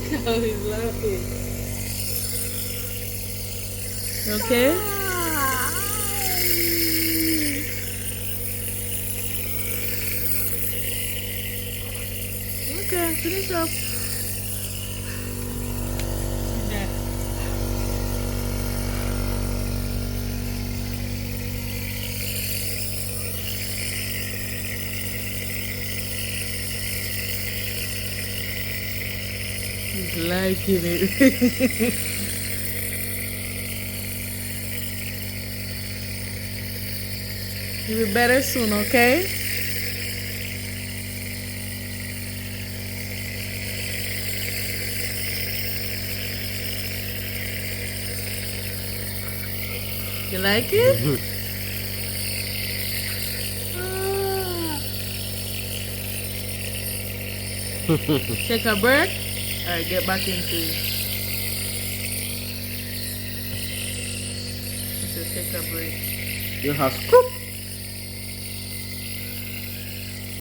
Oh, he's laughing. Okay? Okay, finish up. Yeah. He's liking it. You'll be better soon, okay? You like it? Take a break. Alright, get back into it. So take a break. You have scoop.